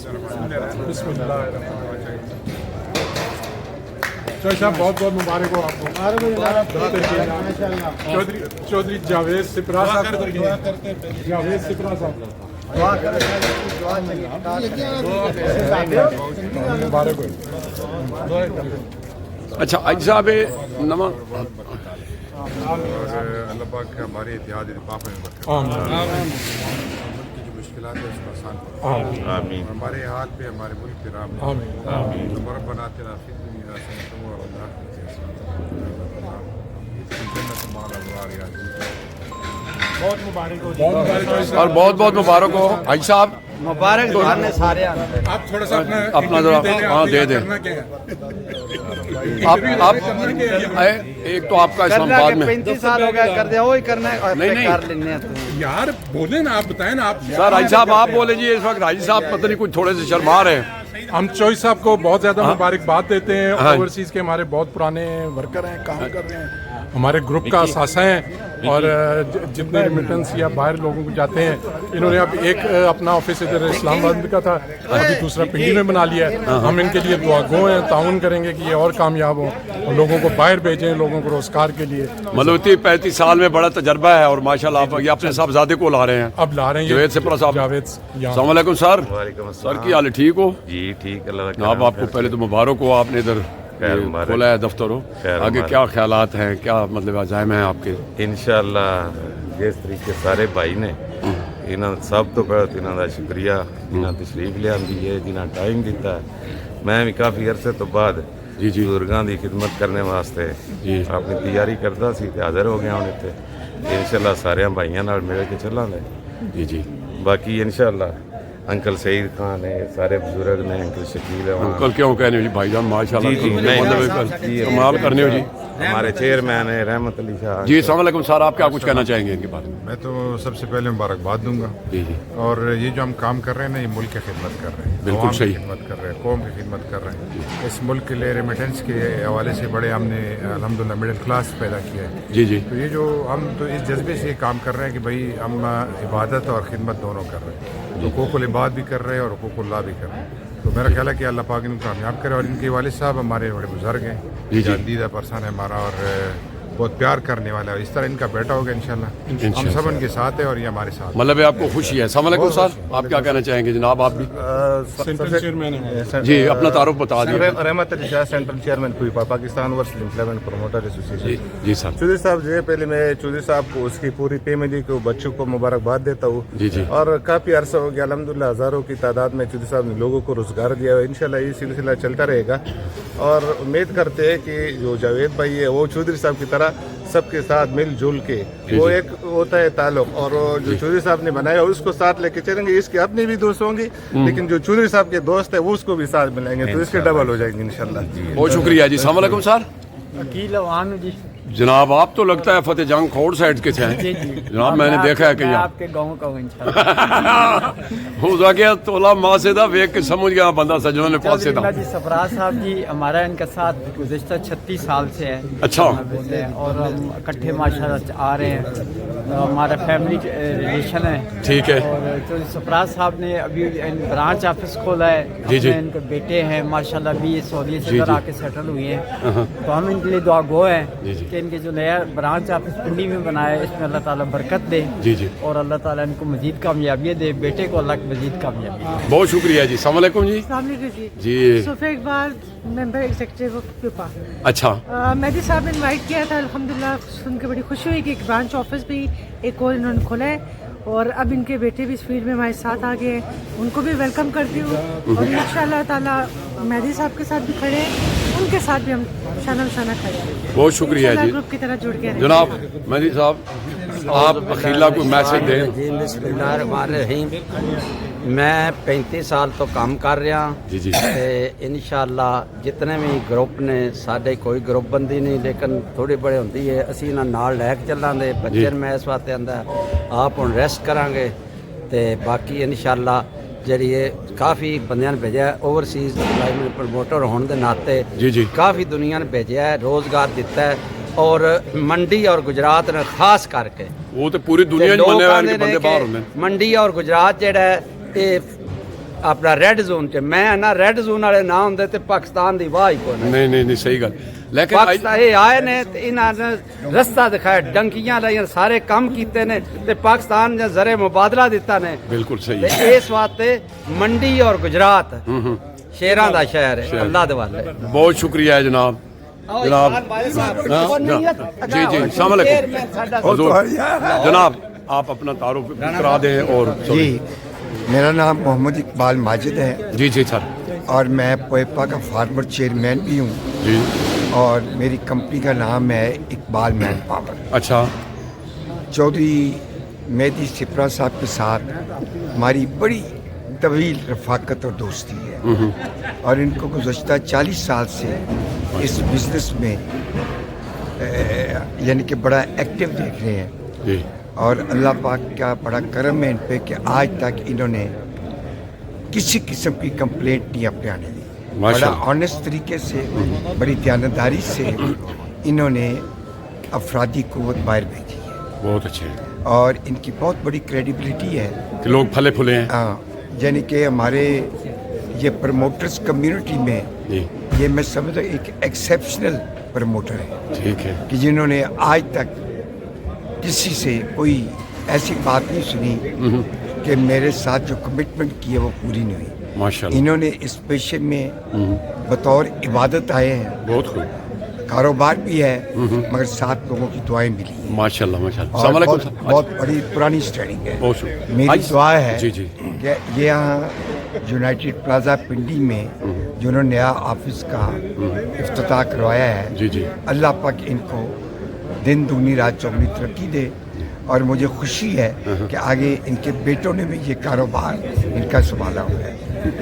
चौधरी साहब बहुत बहुत मुबारक हो आपको। चौधरी जावेद सिपरा साहब, जावेद सिपरा साहब मुबारक हो। अच्छा आज साहब नमा अल्लाह पाक हमारे इतिहाद पाप में बरकत, मुल्क की जो मुश्किलात है उसको आसान करे, आमीन हमारे हाल पे हमारे मुल्क पे राम आमीन रब्बना आतिना फिद दुनिया हसनतम व फिल आखिरति हसनतम बहुत मुबारक हो। और बहुत बहुत मुबारक हो हाजी साहब। मुबारक ने सारे आप थोड़ा सा अपना जरा हाँ दे दे। आप एक तो आपका इस्लाम बाद में 35 साल हो गया कर दिया, वही करना है। नहीं। कर लेने यार बोले ना, आप बताएं ना आप। सर हाजी साहब आप बोले जी, इस वक्त हाजी साहब पता नहीं कुछ थोड़े से शर्मा रहे हैं। हम चौधरी साहब को बहुत ज्यादा मुबारकबाद देते हैं। ओवरसीज के हमारे बहुत पुराने वर्कर हैं, काम कर रहे हैं, हमारे ग्रुप का असासा हैं और जितने रिमिटेंस या बाहर लोगों को जाते हैं, इन्होंने अब एक अपना ऑफिस इधर इस्लामाबाद का था, अभी दूसरा पिंडी में बना लिया है। हम इनके लिए दुआ गो हैं, ताउन करेंगे कि ये और कामयाब हो और लोगों को बाहर भेजें, लोगों को रोजगार के लिए। मतलब 35 साल में बड़ा तजर्बा है और माशाल्लाह आप ये अपने साहबजादे को ला रहे हैं। अब ला रहे हैं जावेद सिपरा साहब। जावेद अस्सलाम वालेकुम सर। सर की हाल है, ठीक हो? जी ठीक, अल्लाह का आप आपको पहले तो मुबारक हो, आपने इधर खोला है दफ्तर हो। आगे क्या ख्यालात हैं, क्या मतलब अज़ाइम हैं आपके? इंशाअल्लाह जिस तरीके सारे भाई ने इन्होंने सब तो पहले तो इन्हों का शुक्रिया जिन्हें तशरीफ लिया है, जिन्हें टाइम दिता है। मैं भी काफ़ी अरसे तो बाद जी बुजुर्गों की खिदमत करने वास्ते अपनी तैयारी करता सी, हाजिर हो गया हूँ इतने। इंशाअल्लाह सारे भाइयों नाल मिल के चलांगे। जी बाकी इंशाअल्लाह अंकल सईद खान है, सारे बुजुर्ग ने, अंकल शकील है, अंकल क्यों कहने हो जी भाईजान, माशाल्लाह कमाल करने हो जी। हमारे चेयरमैन है रहमत अली शाह जी अस्सलाम वालेकुम सर, आप क्या कुछ कहना चाहेंगे इनके बारे में? मैं तो सबसे पहले मुबारकबाद दूंगा। जी और ये जो हम काम कर रहे हैं ना, ये मुल्क की खिदमत कर रहे हैं, बिल्कुल अवाम की सही। खिदमत कर रहे हैं, कौम की खिदमत कर रहे हैं। इस मुल्क के लिए रेमिटेंस के हवाले से बड़े हमने अल्हम्दुलिल्लाह मिडिल क्लास पैदा किया है। जी तो ये जो हम तो इस जज्बे से ये काम कर रहे हैं कि भाई हम इबादत और खिदमत दोनों कर रहे हैं, हुकूकुल इबाद भी कर रहे हैं और हुकूकुल्लाह भी कर रहे हैं। तो मेरा ख्याल है कि अल्लाह पाक इनको कामयाब करे। और इनके वालिद साहब हमारे बड़े बुजुर्ग हैं, दीदा पर्सन है हमारा और बहुत प्यार करने वाला है। इस तरह इनका बेटा होगा इंशाल्लाह, हम सब उनके साथ हैं और ये हमारे साथ। मतलब आपको खुशी है। अस्सलाम वालेकुम सर, आप क्या कहना चाहेंगे जनाब? आप भी सेंट्रल चेयरमैन है। जी अपना तारुफ बता दीजिए। रहमत अली शाह सेंट्रल चेयरमैन पाकिस्तान वर्सल एम्प्लॉयमेंट प्रमोटर एसोसिएशन। जी सर। चौधरी साहब जो है, पहले मैं चौधरी साहब को उसकी पूरी फैमिली को, बच्चों को मुबारकबाद देता हूँ। जी और काफी अरसा हो गया अल्हम्दुलिल्लाह, हजारों की तादाद में चौधरी साहब ने लोगों को रोजगार दिया है। इंशाल्लाह ये सिलसिला चलता रहेगा और उम्मीद करते हैं कि जो जावेद भाई है वो चौधरी साहब की तरह सबके साथ मिलजुल के, वो एक होता है ताल्लुक, और जो चौधरी साहब ने बनाया उसको साथ लेके चलेंगे। इसके अपने भी दोस्त होंगे, लेकिन जो चौधरी साहब के दोस्त है वो उसको भी साथ मिलाएंगे, तो इसके डबल हो जाएंगे इंशाल्लाह। बहुत शुक्रिया जी। अस्सलाम वालेकुम सर। वकील अवान जी। जनाब आप तो लगता है फतेह जंग खोड़ साइड के थे जनाब, मैंने देखा है कि यहाँ आपके गांव का हूं इंशाल्लाह। हो गया तोला माँ से था वेख के समझ गया बंदा सजनों ने पास से था। जी सरफराज साहब जी हमारा इनका साथ गुज़िश्ता 36 साल से है। अच्छा। और हम इकट्ठे माशाल्लाह आ रहे हैं, हमारा फैमिली रिलेशन है। ठीक है। और तो सरफराज साहब ने अभी ब्रांच ऑफिस खोला है। जी जी। इनके बेटे हैं माशाल्लाह, भी सऊदी से इधर आके सेटल हुए हैं, तो हम इनके लिए दुआ गो हैं कि इनके जो नया ब्रांच ऑफिस पिंडी में बनाया है इसमें अल्लाह ताला बरकत दे। जी जी। और अल्लाह ताला इनको मजीद कामयाबी दे, बेटे को अल्लाह मजीद कामयाबी दे। बहुत शुक्रिया जी। अस्सलाम वालेकुम जी। जी सोफे Iqbal member executive of Pippa. अच्छा। मेहदी साहब ने इनवाइट किया था, अल्हम्दुलिल्लाह सुन के बड़ी खुशी हुई कि एक ब्रांच ऑफिस भी एक और इन्होंने खोला है और अब इनके बेटे भी इस फील्ड में हमारे साथ आ गए हैं, उनको भी वेलकम करती हूँ। और इंशाअल्लाह ताला मेहदी साहब के साथ भी खड़े हैं, उनके साथ भी हम शाना शाना खड़े हैं। बहुत शुक्रिया जी। ग्रुप की तरह जुड़ के रहें। जनाब मेहदी साहब आप अखीला को मैसेज दें। बिस्मिल्लाहिर्रहमानिर्रहीम। मैं 35 साल तो काम कर रहा जी जी। इंशाअल्लाह जितने भी ग्रुप ने साढ़े कोई ग्रुप बंदी नहीं, लेकिन थोड़ी बड़े होंदी है असी इन्हां नाल लै के चलांगे। बच्चे मैं इस वास्ते आंदा आप हुण रेस्ट करांगे ते बाकी इंशाअल्लाह ਜਿਹੜੀ ਕਾਫੀ ਬੰਦਿਆਂ ਨੇ ਭੇਜਿਆ ओवरसीज एम्प्लॉयमेंट प्रमोटर होने के नाते जी जी काफ़ी दुनिया ने भेजा है, रोज़गार दिता है। और मंडी और गुजरात ने खास करके वो तो पूरी दुनिया में बनने वाले बंदे बाहर होंगे। मंडी और गुजरात जेड़ा है ये ਆਪਣਾ ਰੈੱਡ ਜ਼ੋਨ 'ਚ ਮੈਂ ਨਾ ਰੈੱਡ ਜ਼ੋਨ ਵਾਲੇ ਨਾ ਹੁੰਦੇ ਤੇ ਪਾਕਿਸਤਾਨ ਦੀ ਵਾਹ ਹੀ ਕੋਈ ਨਹੀਂ। ਨਹੀਂ ਸਹੀ ਗੱਲ ਲੇਕਿਨ ਪਾਕਿਸਤਾਨ ਇਹ ਆਏ ਨੇ ਤੇ ਇਹਨਾਂ ਨੇ ਰਸਤਾ ਦਿਖਾਇਆ, ਡੰਕੀਆਂ ਲਾਈਆਂ, ਸਾਰੇ ਕੰਮ ਕੀਤੇ ਨੇ ਤੇ ਪਾਕਿਸਤਾਨ ਨੇ ਜ਼ਰੇ ਮੁਬਾਦਲਾ ਦਿੱਤਾ ਨੇ। ਬਿਲਕੁਲ ਸਹੀ ਤੇ ਇਸ ਵਾਸਤੇ ਮੰਡੀ ਔਰ ਗੁਜਰਾਤ ਸ਼ੇਰਾਂ ਦਾ ਸ਼ਹਿਰ ਹੈ, ਅੱਲਾਹ ਦੇ ਵਾਲੇ। ਬਹੁਤ ਸ਼ੁਕریہ ہے جناب جی السلام علیکم حضور جناب آپ اپنا تعارف کرا دیں اور جی میرا نام محمد اقبال ماجد ہے جی سر اور میں پویپا کا فارمر چیئرمین بھی ہوں جی اور میری کمپنی کا نام ہے اقبال مین پاور۔ اچھا چودھری مہدی سپرا صاحب کے ساتھ ہماری بڑی طویل رفاقت اور دوستی ہے اور ان کو گزشتہ 40 سال سے اس بزنس میں یعنی کہ بڑا ایکٹیو دیکھ رہے ہیں جی اور اللہ پاک کا بڑا کرم ہے ان پہ کہ آج تک انہوں نے کسی قسم کی کمپلینٹ نہیں اپنے آنے دی۔ بڑا آنیسٹ طریقے سے بڑی دیانتداری سے انہوں نے افرادی قوت باہر بھیجی ہے، بہت اچھے اور ان کی بہت بڑی کریڈیبلٹی ہے کہ لوگ پھلے پھلے ہیں۔ ہاں یعنی کہ ہمارے یہ پروموٹرز کمیونٹی میں جی یہ میں سمجھتا ہوں ایک ایکسیپشنل پروموٹر ہے ٹھیک ہے کہ جنہوں نے آج تک کسی سے کوئی ایسی بات نہیں سنی کہ میرے ساتھ جو کمٹمنٹ کی ہے وہ پوری نہیں ہوئی۔ ماشاءاللہ انہوں نے اس پیشے میں بطور عبادت آئے ہیں، بہت خوب کاروبار بھی ہے مگر ساتھ لوگوں کی دعائیں ملی ہیں ماشاءاللہ ماشاءاللہ اور السلام علیکم بہت, بہت بڑی پرانی اسٹریننگ ہے۔ بہت شکریہ میری دعا ہے جی جی کہ یہ یہاں یونائٹڈ پلازا پنڈی میں جنہوں نے نیا آفس کا افتتاح کروایا ہے جی جی اللہ پاک ان کو دن دگنی رات چوگنی ترقی دے، اور مجھے خوشی ہے کہ آگے ان کے بیٹوں نے بھی یہ کاروبار ان کا سنبھالا ہوا ہے،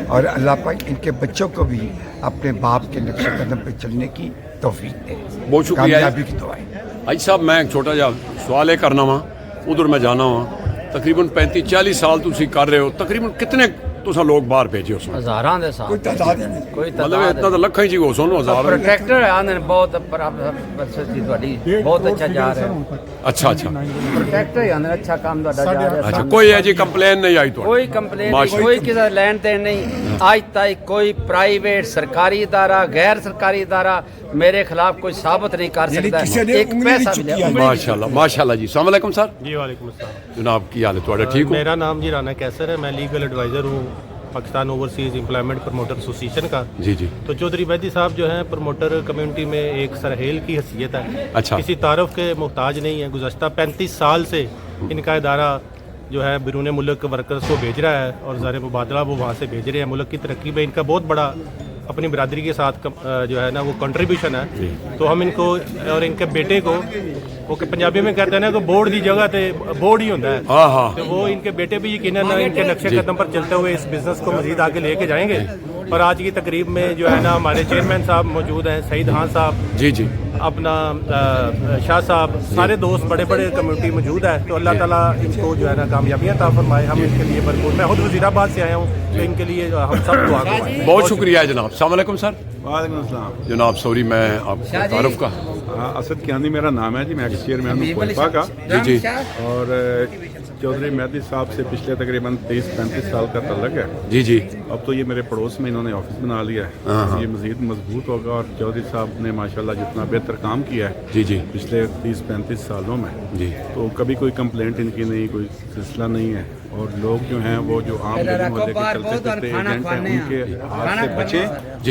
اور اللہ پاک ان کے بچوں کو بھی اپنے باپ کے نقش قدم پہ چلنے کی توفیق دے۔ بہت شکریہ کامیابی کی دعائیں۔ حاج صاحب میں ایک چھوٹا جا سوال ہے کرنا وا ادھر میں جانا وا تقریباً 35-40 سال تسی کر رہے ہو، تقریباً کتنے تساں لوگ باہر بھیجے اس میں؟ ہزاراں دے ساتھ کوئی تعداد ہی نہیں۔ مطلب اتنا تو لکھاں ہی ہو سن ہزار پروٹیکٹر آنے بہت بہت اچھا جا رہا ہے، اچھا پروٹیکٹر آنے اچھا کام جا رہا ہے۔ اچھا کوئی ایسی کمپلین نہیں آئی تو کوئی کمپلین نہیں، کوئی کسی لین دین نہیں، آج تک کوئی پرائیویٹ سرکاری ادارہ غیر سرکاری ادارہ میرے خلاف کوئی ثابت نہیں کر سکتا ایک پیسہ بھی نہیں۔ ماشاءاللہ ماشاءاللہ جی السلام علیکم سر جی وعلیکم السلام جناب کی حال ہے تھوڑا ٹھیک ہو؟ میرا نام جی رانا کیسر ہے، میں لیگل ایڈوائزر ہوں Pakistan overseas employment promoter association کا۔ جی جی تو چودھری مہدی صاحب جو ہیں پروموٹر کمیونٹی میں ایک سرحیل کی حیثیت ہے، اچھا کسی تعارف کے محتاج نہیں ہے۔ گزشتہ 35 سال سے ان کا ادارہ جو ہے بیرون ملک ورکرز کو بھیج رہا ہے اور زیر مبادلہ وہ وہاں سے بھیج رہے ہیں۔ ملک کی ترقی میں ان کا بہت بڑا اپنی برادری کے ساتھ جو ہے نا وہ کنٹریبیوشن ہے۔ تو ہم ان کو اور ان کے بیٹے کو وہ پنجابی میں کہتے ہیں نا کہ بورڈ دی جگہ تے بورڈ ہی ہوتا ہے، تو وہ ان کے بیٹے بھی یقیناً ان کے نقشے قدم پر چلتے ہوئے اس بزنس کو مزید آگے لے کے جائیں گے۔ اور آج کی تقریب میں جو ہے نا ہمارے چیئرمین صاحب موجود ہیں، سعید خان صاحب جی جی اپنا شاہ صاحب، سارے دوست بڑے بڑے کمیونٹی موجود ہے۔ تو اللہ تعالیٰ ان کو جو ہے نا کامیابیاں عطا فرمائے۔ ہم ان کے لیے بھرپور، میں خود وزیر آباد سے آیا ہوں تو ان کے لیے ہم سب دعا کریں۔ بہت شکریہ جناب السلام علیکم سر وعلیکم السلام جناب سوری میں آپ کو تعارف کا اسد کیانی میرا نام ہے جی، میں ایکس چیئرمین ہوں پویپا کا جی جی اور چودھری مہدی صاحب سے پچھلے تقریباً 30-35 سال کا تعلق ہے جی جی اب تو یہ میرے پڑوس میں انہوں نے آفس بنا لیا ہے، یہ مزید مضبوط ہوگا اور چودھری صاحب نے ماشاءاللہ جتنا بہتر کام کیا ہے جی جی پچھلے 30-35 سالوں میں جی تو کبھی کوئی کمپلینٹ ان کی نہیں، کوئی سلسلہ نہیں ہے، اور لوگ جو ہیں وہ جو عام لوگوں کو لے کے چلتے پھرتے ایجنٹ ہیں ان کے ہاتھ سے بچیں،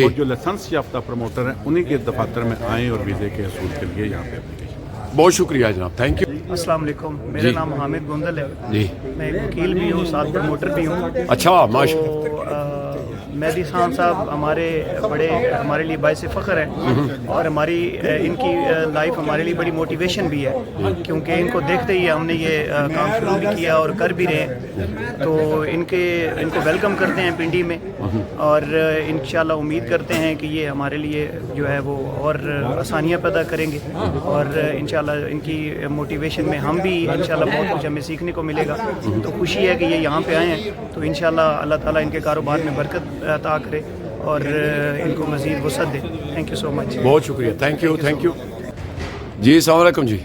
اور جو لائسنس یافتہ پروموٹر ہیں انہیں کے دفاتر میں آئیں اور ویزے کے حصول کے لیے یہاں پہ بہت شکریہ جناب تھینک یو السلام علیکم، میرا نام حامد گوندل ہے جی میں ایک وکیل بھی ہوں، ساتھ پروموٹر بھی ہوں۔ اچھا ماشاء مہدی خان صاحب ہمارے لیے باعث فخر ہیں اور ان کی لائف ہمارے لیے بڑی موٹیویشن بھی ہے، کیونکہ ان کو دیکھتے ہی ہم نے یہ کام شروع بھی کیا اور کر بھی رہے ہیں۔ تو ان کو ویلکم کرتے ہیں پنڈی میں، اور انشاءاللہ امید کرتے ہیں کہ یہ ہمارے لیے جو ہے وہ اور آسانیاں پیدا کریں گے، اور انشاءاللہ ان کی موٹیویشن میں ہم بھی انشاءاللہ بہت کچھ ہمیں سیکھنے کو ملے گا۔ تو خوشی ہے کہ یہ یہاں پہ آئے ہیں، تو انشاءاللہ اللہ تعالیٰ ان کے کاروبار میں برکت عطا کرے اور ان کو مزید وسعت دے۔ تھینک یو سو مچ، بہت شکریہ تھینک یو جی السلام علیکم جی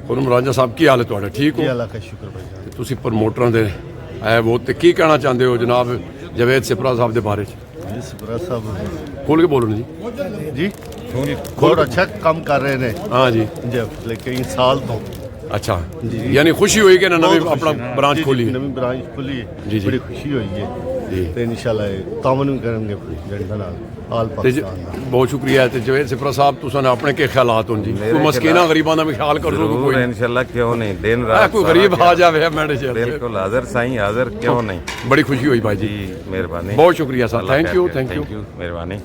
خرم راجا صاحب کی حال ہے تھوڑا ٹھیک ہو؟ اللہ کا شکر بھائی تسی پروموٹراں دے वो तो की कहना चाहते हो जनाब जवेद सिपरा साहब के बारे सिपरा साहब खोल के बोलो ना जी जी बहुत अच्छा काम कर रहे हैं हाँ जी जब लेकिन साल तो अच्छा यानी खुशी हुई कि ना नवी अपना ब्रांच खोली है? नवी ब्रांच खुली है जी, जी। बड़ी खुशी हुई है जी तो इंशाल्लाह तामन भी करेंगे जनता नाल आल ते पाकिस्तान नाल। बहुत शुक्रिया ते जवेद सिपरा साहब तुसां अपने के ख्यालात हों जी कोई मस्कीना गरीबां दा भी ख्याल कर दो जरूर कोई इंशाल्लाह क्यों नहीं दिन रात कोई सारा गरीब आ ख्याल। जावे मैंने से बिल्कुल हाजिर साईं हाजिर क्यों नहीं बड़ी खुशी हुई भाई जी जी मेहरबानी बहुत शुक्रिया सर अल्लाह थैंक यू खैर करे। थैंक यू मेहरबानी